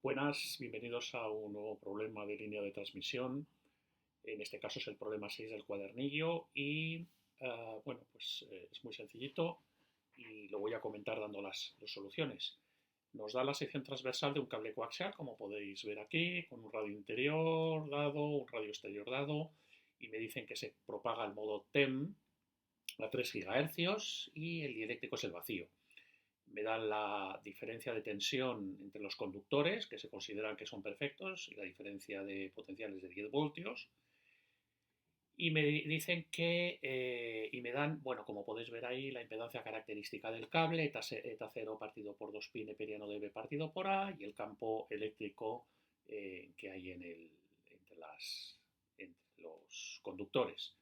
Buenas, bienvenidos a un nuevo problema de línea de transmisión. En este caso es el problema 6 del cuadernillo y es muy sencillito y lo voy a comentar dando las soluciones. Nos da la sección transversal de un cable coaxial, como podéis ver aquí, con un radio interior dado, un radio exterior dado, y me dicen que se propaga el modo TEM a 3 GHz y el dieléctrico es el vacío. Me dan la diferencia de tensión entre los conductores, que se consideran que son perfectos, y la diferencia de potenciales de 10 voltios. Y me dicen y me dan, bueno, como podéis ver ahí, la impedancia característica del cable, eta 0 partido por 2 pi neperiano de B partido por A, y el campo eléctrico que hay entre los conductores.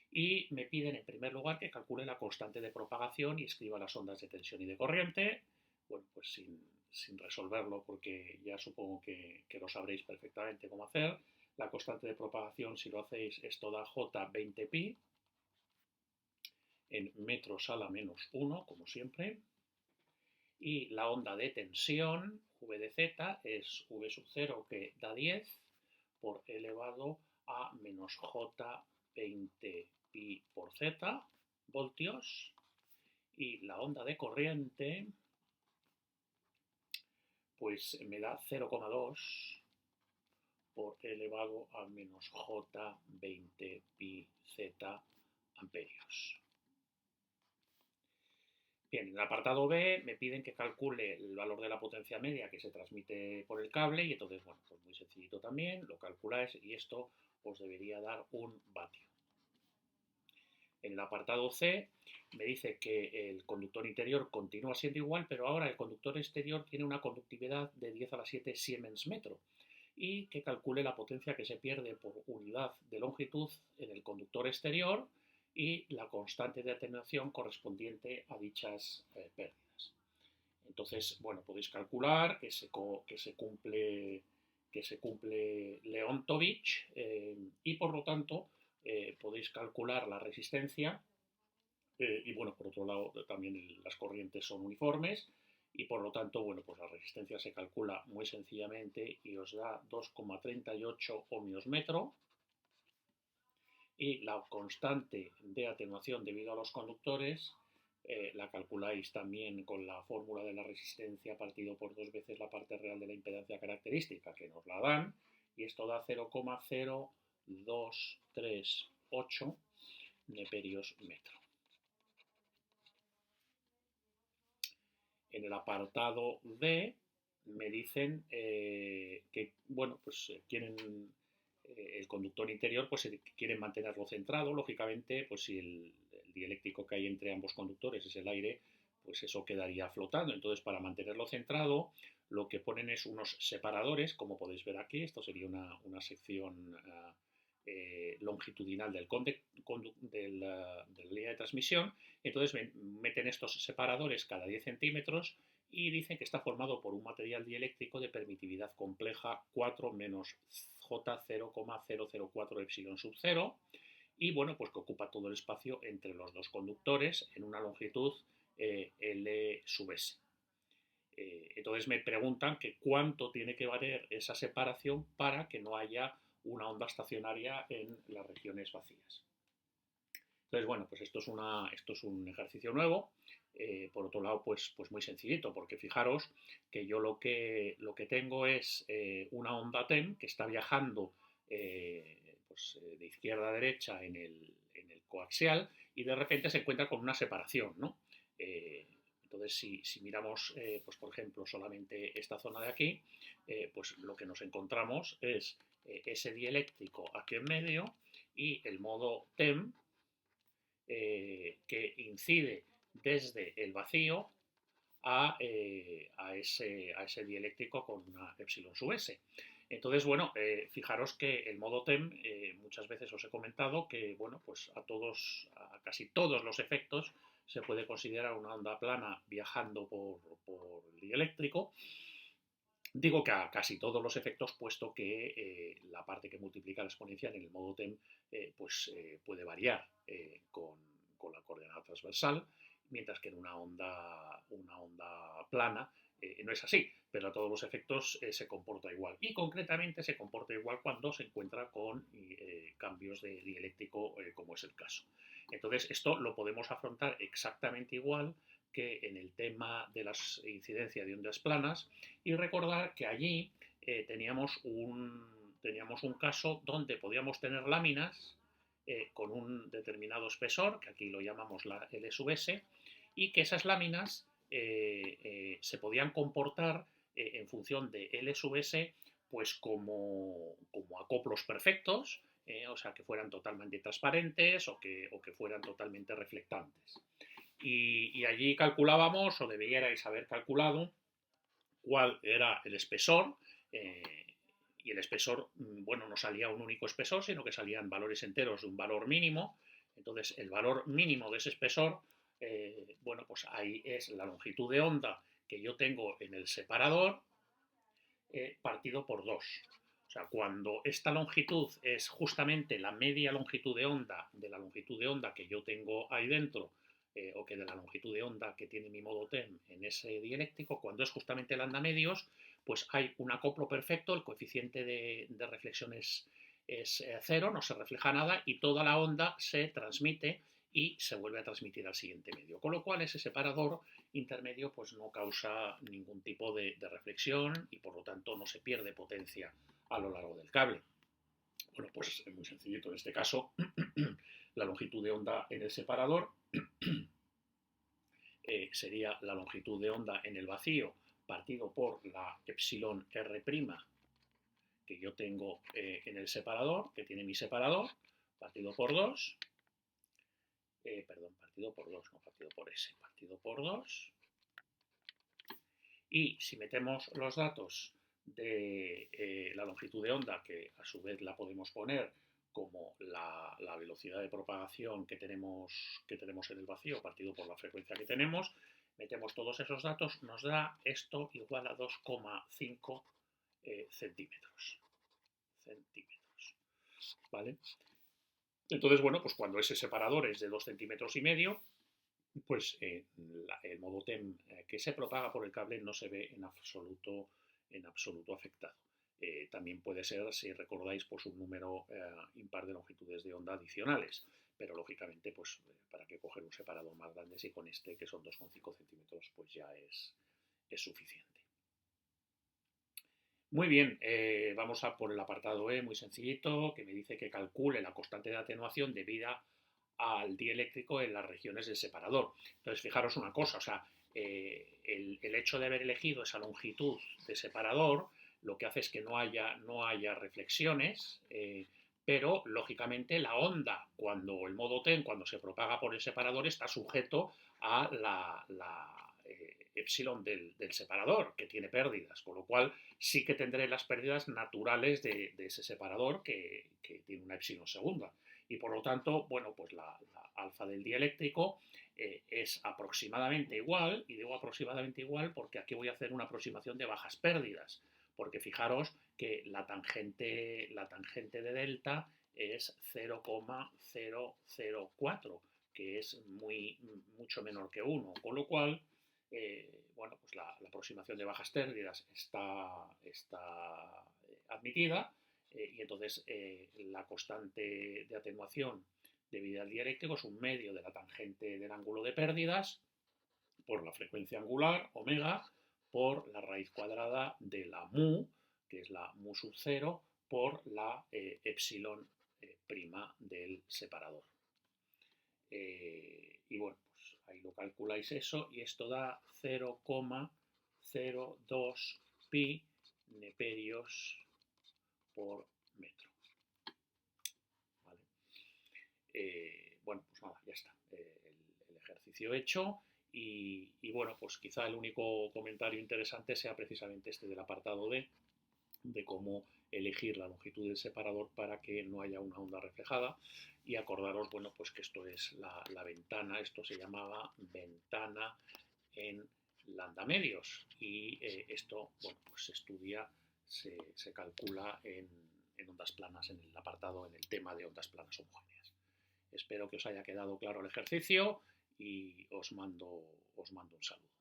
Y me piden en primer lugar que calcule la constante de propagación y escriba las ondas de tensión y de corriente. Bueno, pues sin resolverlo, porque ya supongo que lo sabréis perfectamente cómo hacer. La constante de propagación, si lo hacéis, es toda J 20pi en metros a la menos 1, como siempre. Y la onda de tensión, V de Z, es V sub 0, que da 10 por elevado a menos J 20 pi por Z voltios. Y la onda de corriente, pues me da 0,2 por elevado a menos J 20 pi Z amperios. Bien, en el apartado B me piden que calcule el valor de la potencia media que se transmite por el cable y entonces, bueno, pues muy sencillito también, lo calculáis y esto os debería dar un vatio. En el apartado C me dice que el conductor interior continúa siendo igual, pero ahora el conductor exterior tiene una conductividad de 10 a la 7 Siemens metro y que calcule la potencia que se pierde por unidad de longitud en el conductor exterior y la constante de atenuación correspondiente a dichas pérdidas. Entonces, bueno, podéis calcular que se cumple Leontovich y por lo tanto podéis calcular la resistencia y bueno, por otro lado también las corrientes son uniformes y por lo tanto, bueno, pues la resistencia se calcula muy sencillamente y os da 2,38 ohmios metro y la constante de atenuación debido a los conductores la calculáis también con la fórmula de la resistencia partido por 2 veces la parte real de la impedancia característica que nos la dan y esto da 0,0238 neperios metro. En el apartado D me dicen que, bueno, pues quieren el conductor interior, pues quieren mantenerlo centrado, lógicamente, pues si el dieléctrico que hay entre ambos conductores es el aire, pues eso quedaría flotando. Entonces, para mantenerlo centrado, lo que ponen es unos separadores, como podéis ver aquí, esto sería una sección longitudinal de la línea de transmisión. Entonces meten estos separadores cada 10 centímetros y dicen que está formado por un material dieléctrico de permitividad compleja 4 menos J 0,004 epsilon sub 0 y bueno, pues que ocupa todo el espacio entre los dos conductores en una longitud L sub S. Entonces me preguntan que cuánto tiene que valer esa separación para que no haya una onda estacionaria en las regiones vacías. Entonces, bueno, pues esto es un ejercicio nuevo. Por otro lado, pues muy sencillito, porque fijaros que yo lo que tengo es una onda TEM que está viajando de izquierda a derecha en el coaxial y de repente se encuentra con una separación, ¿no? Entonces, si miramos, pues por ejemplo, solamente esta zona de aquí, pues lo que nos encontramos es ese dieléctrico aquí en medio y el modo TEM que incide desde el vacío a ese dieléctrico con una epsilon sub s. Entonces, bueno, fijaros que el modo TEM, muchas veces os he comentado que, bueno, pues a casi todos los efectos se puede considerar una onda plana viajando por el dieléctrico. Digo que a casi todos los efectos, puesto que la parte que multiplica la exponencial en el modo TEM puede variar con la coordenada transversal, mientras que en una onda plana No es así, pero a todos los efectos se comporta igual. Y concretamente se comporta igual cuando se encuentra con cambios de dieléctrico, como es el caso. Entonces, esto lo podemos afrontar exactamente igual que en el tema de la incidencia de ondas planas, y recordar que allí teníamos un caso donde podíamos tener láminas con un determinado espesor, que aquí lo llamamos la L sub S, y que esas láminas se podían comportar en función de L sub S pues como acoplos perfectos, o sea, que fueran totalmente transparentes o que fueran totalmente reflectantes. Y allí calculábamos, o debierais haber calculado, cuál era el espesor, y el espesor, bueno, no salía un único espesor, sino que salían valores enteros de un valor mínimo. Entonces, el valor mínimo de ese espesor, bueno, pues ahí es la longitud de onda que yo tengo en el separador, partido por 2. O sea, cuando esta longitud es justamente la media longitud de onda de la longitud de onda que yo tengo ahí dentro, o que de la longitud de onda que tiene mi modo TEM en ese dieléctrico, cuando es justamente el andamedios, pues hay un acoplo perfecto, el coeficiente de reflexión es 0, no se refleja nada y toda la onda se transmite y se vuelve a transmitir al siguiente medio. Con lo cual ese separador intermedio pues no causa ningún tipo de reflexión y por lo tanto no se pierde potencia a lo largo del cable. Bueno, pues es muy sencillito. En este caso, la longitud de onda en el separador sería la longitud de onda en el vacío partido por la epsilon R' que yo tengo en el separador, que tiene mi separador, partido por 2, partido por 2, no partido por S, partido por 2. Y si metemos los datos de la longitud de onda, que a su vez la podemos poner como la velocidad de propagación que tenemos en el vacío partido por la frecuencia que tenemos, metemos todos esos datos, nos da esto igual a 2,5 centímetros. ¿Vale? Entonces, bueno, pues cuando ese separador es de 2,5 centímetros, pues el modo TEM que se propaga por el cable no se ve en absoluto afectado. También puede ser, si recordáis, pues un número impar de longitudes de onda adicionales, pero lógicamente, pues para qué coger un separador más grande si con este, que son 2,5 centímetros, pues ya es suficiente. Muy bien, vamos a por el apartado E, muy sencillito, que me dice que calcule la constante de atenuación debida al dieléctrico en las regiones del separador. Entonces, fijaros una cosa, o sea, el hecho de haber elegido esa longitud de separador lo que hace es que no haya reflexiones, pero lógicamente la onda, cuando el modo TEM, cuando se propaga por el separador, está sujeto a la epsilon del separador, que tiene pérdidas, con lo cual sí que tendré las pérdidas naturales de ese separador que tiene una epsilon segunda. Y por lo tanto, bueno, pues la alfa del dieléctrico es aproximadamente igual, y digo aproximadamente igual porque aquí voy a hacer una aproximación de bajas pérdidas, porque fijaros que la tangente de delta es 0,004, que es mucho menor que 1, con lo cual, bueno, pues la aproximación de bajas pérdidas está admitida, y entonces la constante de atenuación debida al dieléctrico es un medio de la tangente del ángulo de pérdidas por la frecuencia angular, omega, por la raíz cuadrada de la mu, que es la mu sub 0, por la epsilon prima del separador. Y bueno, pues ahí lo calculáis eso, y esto da 0,02 pi neperios por metro. ¿Vale? Bueno, pues nada, ya está. El ejercicio hecho. Y bueno, pues quizá el único comentario interesante sea precisamente este del apartado D, de cómo elegir la longitud del separador para que no haya una onda reflejada. Y acordaros, bueno, pues que esto es la ventana, esto se llamaba ventana en landamedios. Y esto, bueno, pues se estudia, se calcula en ondas planas, en el apartado, en el tema de ondas planas homogéneas. Espero que os haya quedado claro el ejercicio y os mando un saludo.